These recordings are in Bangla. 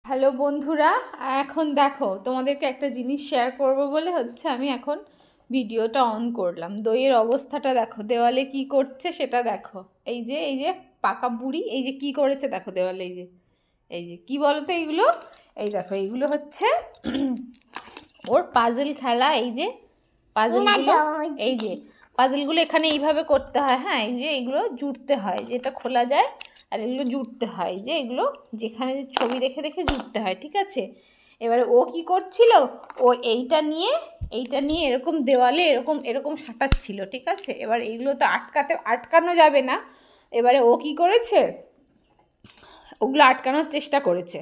হ্যালো বন্ধুরা, এখন দেখো তোমাদেরকে একটা জিনিস শেয়ার করব বলে আমি এখন ভিডিওটা অন করলাম। দইয়ের অবস্থাটা দেখো, দেওয়ালে কি করছে সেটা দেখো। এই যে পাকা বুড়ি এই যে কি করেছে দেখো দেওয়ালে, এই যে কি বলতো এইগুলো, এই দেখো এইগুলো হচ্ছে ওর পাজল খেলা। এই যে পাজলগুলো, এই যে পাজলগুলো এখানে এইভাবে করতে হয়। হ্যাঁ, এই যে এইগুলো জুড়তে হয়, যেটা খোলা যায় আর এগুলো জুড়তে হয়, যে এগুলো যেখানে ছবি দেখে দেখে জুড়তে হয়, ঠিক আছে। এবারে ও কি করছিল, ও এইটা নিয়ে এরকম দেওয়ালে এরকম এরকম সাঁটাচ্ছিল, ঠিক আছে। এবার এইগুলো তো আটকানো যাবে না। এবারে ও কি করেছে, ওগুলো আটকানোর চেষ্টা করেছে,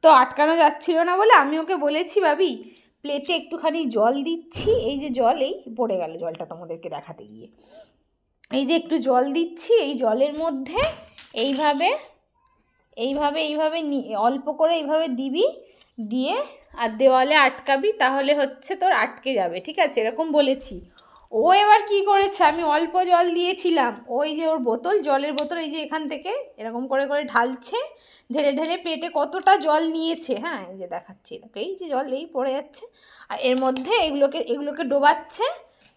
তো আটকানো যাচ্ছিল না বলে আমি ওকে বলেছি, ভাবি প্লেটে একটুখানি জল দিচ্ছি, এই যে জল এই পড়ে গেল জলটা তোমাদেরকে দেখাতে গিয়ে, এই যে একটু জল দিচ্ছি, এই জলের মধ্যে এইভাবে এইভাবে এইভাবে অল্প করে এইভাবে দিবি, দিয়ে আর দেওয়ালে আটকাবি, তাহলে তোর আটকে যাবে, ঠিক আছে, এরকম বলেছি। ও এবার কি করেছে, আমি অল্প জল দিয়েছিলাম, ওই যে ওর বোতল, জলের বোতল, এই যে এখান থেকে এরকম করে করে ঢালছে, ঢেলে ঢেলে প্লেটে কতটা জল নিয়েছে। হ্যাঁ, এই যে দেখাচ্ছি, এই যে জল এই পড়ে যাচ্ছে, আর এর মধ্যে এগুলোকে ডোবাচ্ছে,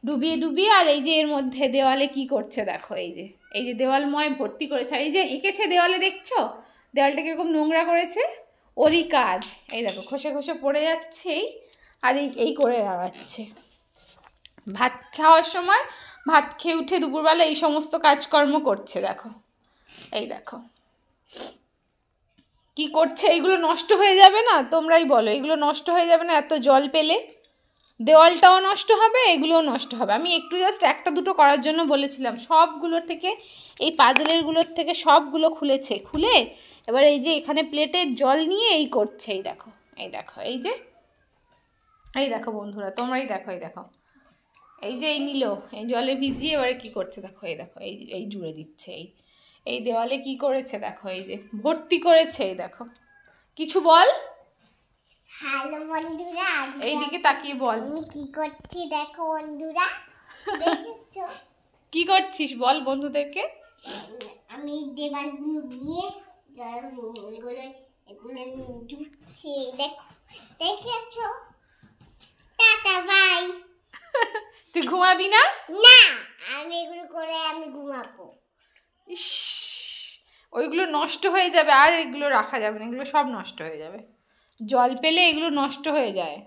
ডুবিয়ে ডুবিয়ে, আর এই যে এর মধ্যে দেওয়ালে কি করছে দেখো, এই যে দেওয়ালময় ভর্তি করেছে, আর এই যে এঁকেছে দেওয়ালে, দেখছো দেওয়ালটা কীরকম নোংরা করেছে, ওরই কাজ। এই দেখো খসে খসে পড়ে যাচ্ছে, আর এই করে দাঁড়াচ্ছে। ভাত খাওয়ার সময়, ভাত খেয়ে উঠে দুপুরবেলা এই সমস্ত কাজকর্ম করছে, দেখো এই দেখো কি করছে। এইগুলো নষ্ট হয়ে যাবে না? তোমরাই বলো, এগুলো নষ্ট হয়ে যাবে না এত জল পেলে? দেওয়ালটাও নষ্ট হবে, এগুলোও নষ্ট হবে। আমি একটু জাস্ট একটা দুটো করার জন্য বলেছিলাম, সবগুলোর থেকে, এই পাজলেরগুলোর থেকে সবগুলো খুলে এবার এই যে এখানে প্লেটের জল নিয়ে এই করছে, এই দেখো এই দেখো বন্ধুরা, তোমরাই দেখো, এই যে এই নিল, এই জলে ভিজিয়ে এবারে কি করছে দেখো, এই দেখো এই জুড়ে দিচ্ছে, এই দেওয়ালে কি করেছে দেখো, এই যে ভর্তি করেছে, এই দেখো। কিছু বল। হ্যালো বন্ধুরা, এইদিকে তাকিয়ে বল। আমি কি করছি দেখো বন্ধুরা, দেখেছো কি করছিস বল বন্ধুদেরকে। আমি দেওয়ালগুলো নিয়ে এগুলো জুড়ছি, দেখেছো। Tata bye. তুই ঘুমাবি না? না, আমি এগুলো করে আমি ঘুমাবো। ইস, ওইগুলো নষ্ট হয়ে যাবে, আর এগুলো রাখা যাবে না, এগুলো সব নষ্ট হয়ে যাবে, জল পেলে এগুলো নষ্ট হয়ে যায়।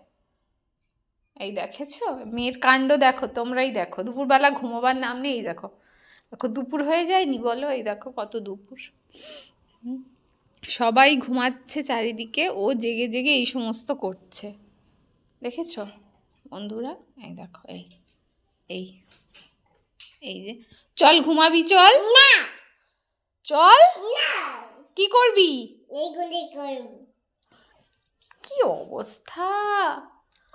এই দেখেছো মেয়ের কাণ্ড, দেখো তোমরাই দেখো, দুপুরবেলা ঘুমোবার নাম নেই। এই দেখো দুপুর হয়ে যায়নি বলো, এই দেখো কত দুপুর, সবাই ঘুমাচ্ছে চারিদিকে, ও জেগে জেগে এই সমস্ত করছে, দেখেছো বন্ধুরা। এই দেখো এই এই যে, চল ঘুমাবি, চল না, চল। না, কি করবি? এইগুলি করব। কি অবস্থা,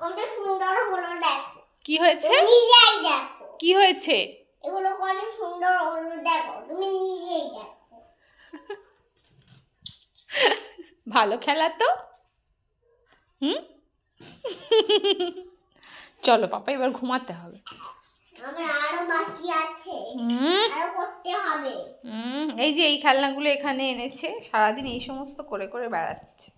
কত সুন্দর হলো দেখো। কি হয়েছে? নিজেই দেখো কি হয়েছে? এগুলো কত সুন্দর হলো দেখো, তুমি নিজেই দেখো। ভালো খেলা তো। চলো পাপা, এবার ঘুমাতে হবে। আমার আরো বাকি আছে, আরো করতে হবে। এই যে এই খেলনাগুলো এখানে এনেছে, সারাদিন এই সমস্ত করে করে বেড়াচ্ছে।